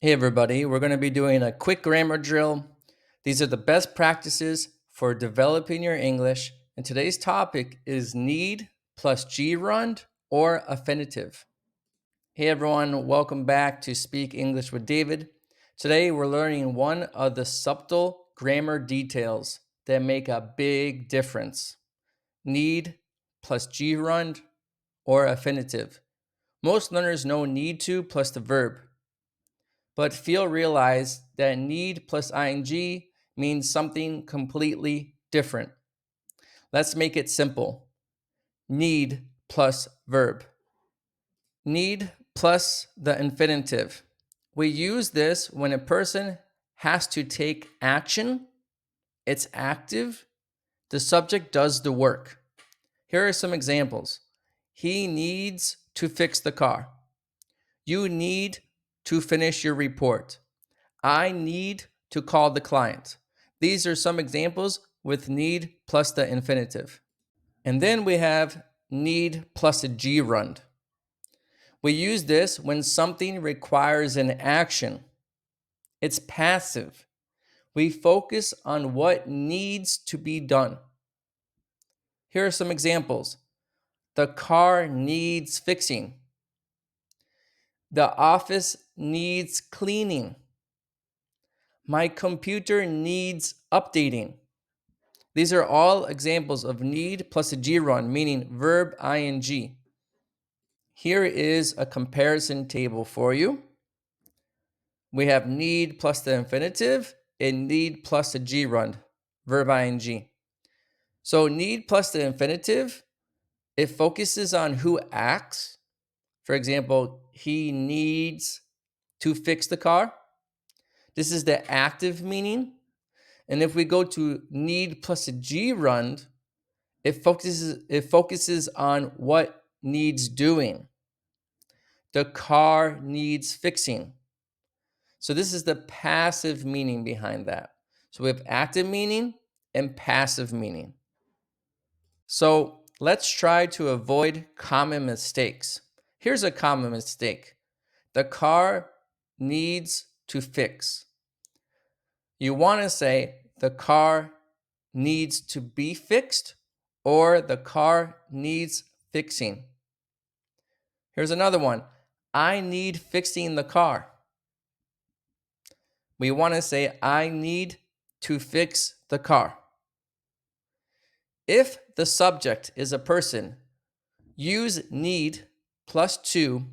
Hey everybody, we're going to be doing a quick grammar drill. These are the best practices for developing your English. And today's topic is need plus gerund or affinitive. Hey everyone, welcome back to Speak English with David. Today we're learning one of the subtle grammar details that make a big difference. Need plus gerund or affinitive. Most learners know need to plus the verb. But few realize that need plus ing means something completely different. Let's make it simple. Need plus verb. Need plus the infinitive. We use this when a person has to take action, it's active, the subject does the work. Here are some examples. He needs to fix the car. You need to finish your report. I need to call the client. These are some examples with need plus the infinitive. And then we have need plus a gerund. We use this when something requires an action. It's passive. We focus on what needs to be done. Here are some examples. The car needs fixing. The office needs cleaning. My computer needs updating. These are all examples of need plus a gerund, meaning verb ing. Here is a comparison table for you. We have need plus the infinitive and need plus a gerund, verb ing. So need plus the infinitive, it focuses on who acts. For example, he needs to fix the car. This is the active meaning. And if we go to need plus a gerund, it focuses on what needs doing. The car needs fixing. So this is the passive meaning behind that. So we have active meaning and passive meaning. So let's try to avoid common mistakes. Here's a common mistake. The car needs to fix. You want to say the car needs to be fixed or the car needs fixing. Here's another one. I need fixing the car. We want to say I need to fix the car. If the subject is a person, use need plus to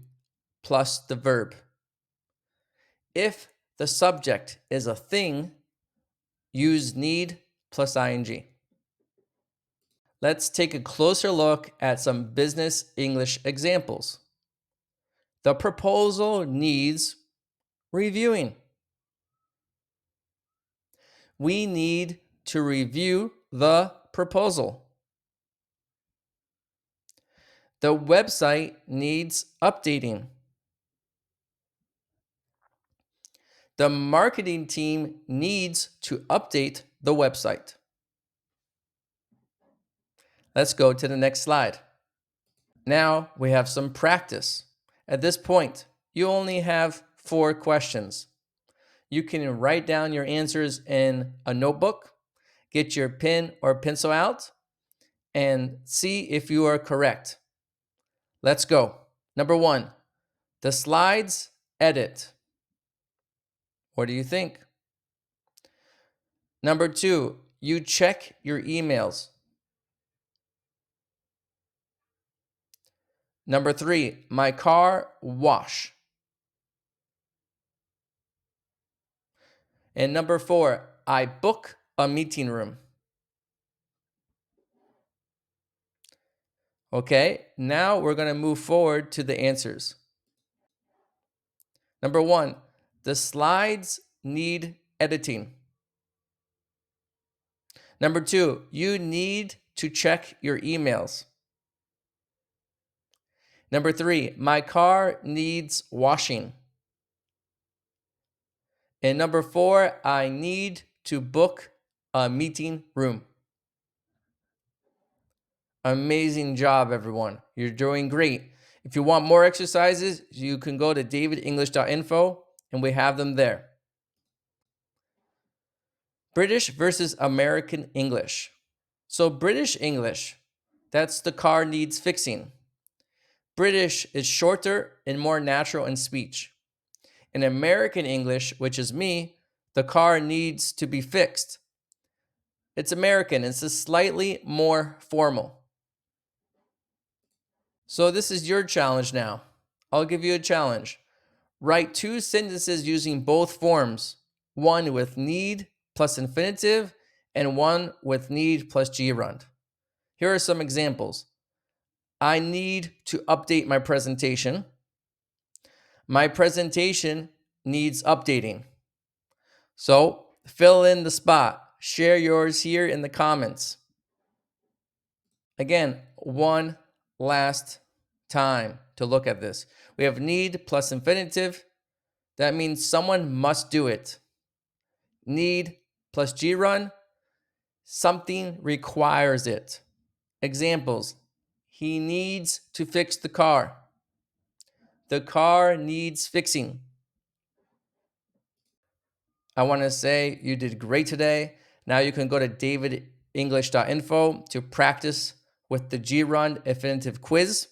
plus the verb. If the subject is a thing, use need plus ing. Let's take a closer look at some business English examples. The proposal needs reviewing. We need to review the proposal. The website needs updating. The marketing team needs to update the website. Let's go to the next slide. Now we have some practice. At this point, you only have 4 questions. You can write down your answers in a notebook, get your pen or pencil out, and see if you are correct. Let's go. Number 1, the slides edit. What do you think? Number 2, you check your emails. Number 3, my car wash. And number 4, I book a meeting room. Okay, now we're going to move forward to the answers. Number 1, the slides need editing. Number 2, you need to check your emails. Number 3, my car needs washing. And number 4, I need to book a meeting room. Amazing job, everyone. You're doing great. If you want more exercises, you can go to davidenglish.info and we have them there. British versus American English. So, British English, that's the car needs fixing. British is shorter and more natural in speech. In American English, which is me, the car needs to be fixed. It's American, it's just slightly more formal. So, this is your challenge now. I'll give you a challenge. Write two sentences using both forms, one with need plus infinitive and one with need plus gerund. Here are some examples. I need to update my presentation. My presentation needs updating. So fill in the spot. Share yours here in the comments. Again, one last time to look at this. We have need plus infinitive. That means someone must do it. Need plus gerund, something requires it. Examples: he needs to fix the car. The car needs fixing. I want to say you did great today. Now you can go to davidenglish.info to practice with the Gerund infinitive quiz.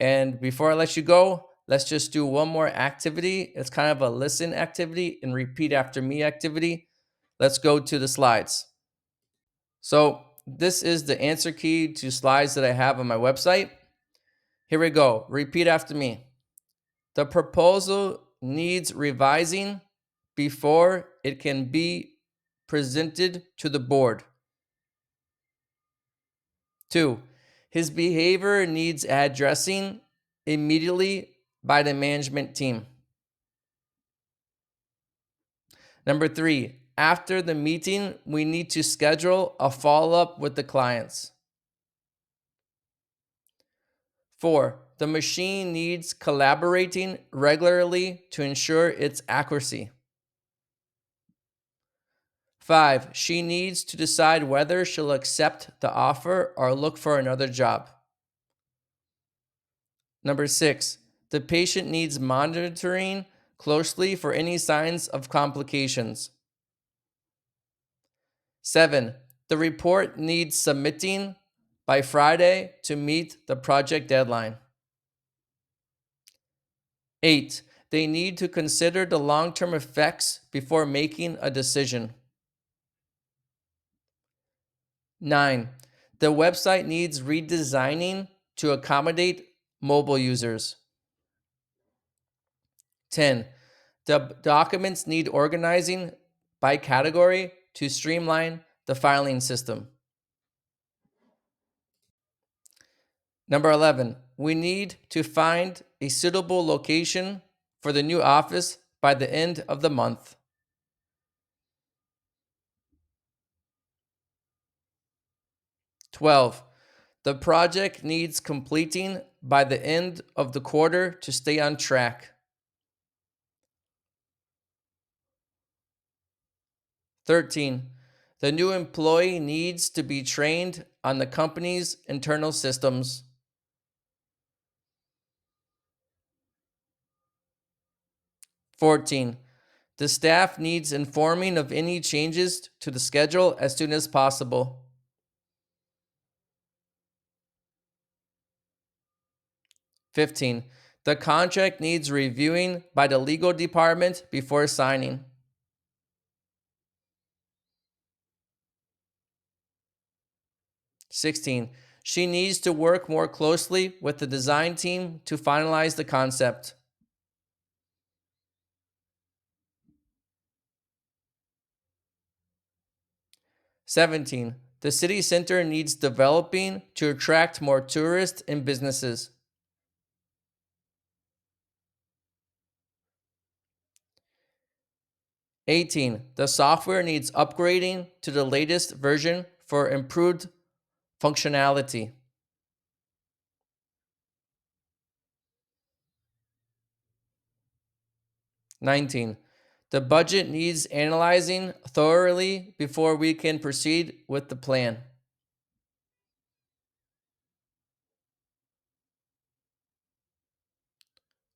And before I let you go, let's just do one more activity. It's kind of a listen activity and repeat after me activity. Let's go to the slides. So this is the answer key to slides that I have on my website. Here we go. Repeat after me. The proposal needs revising before it can be presented to the board. 2. His behavior needs addressing immediately by the management team. Number 3. After the meeting, we need to schedule a follow-up with the clients. 4. The machine needs collaborating regularly to ensure its accuracy. 5. She needs to decide whether she'll accept the offer or look for another job. Number 6. The patient needs monitoring closely for any signs of complications. 7. The report needs submitting by Friday to meet the project deadline. 8. They need to consider the long-term effects before making a decision. 9. The website needs redesigning to accommodate mobile users. 10. The documents need organizing by category to streamline the filing system. Number 11. We need to find a suitable location for the new office by the end of the month. 12. The project needs completing by the end of the quarter to stay on track. 13. The new employee needs to be trained on the company's internal systems. 14. The staff needs informing of any changes to the schedule as soon as possible. 15. The contract needs reviewing by the legal department before signing. 16. She needs to work more closely with the design team to finalize the concept. 17. The city center needs developing to attract more tourists and businesses. 18. The software needs upgrading to the latest version for improved functionality. 19. The budget needs analyzing thoroughly before we can proceed with the plan.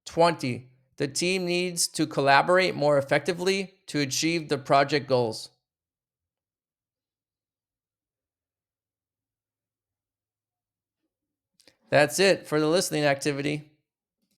20. The team needs to collaborate more effectively to achieve the project goals. That's it for the listening activity.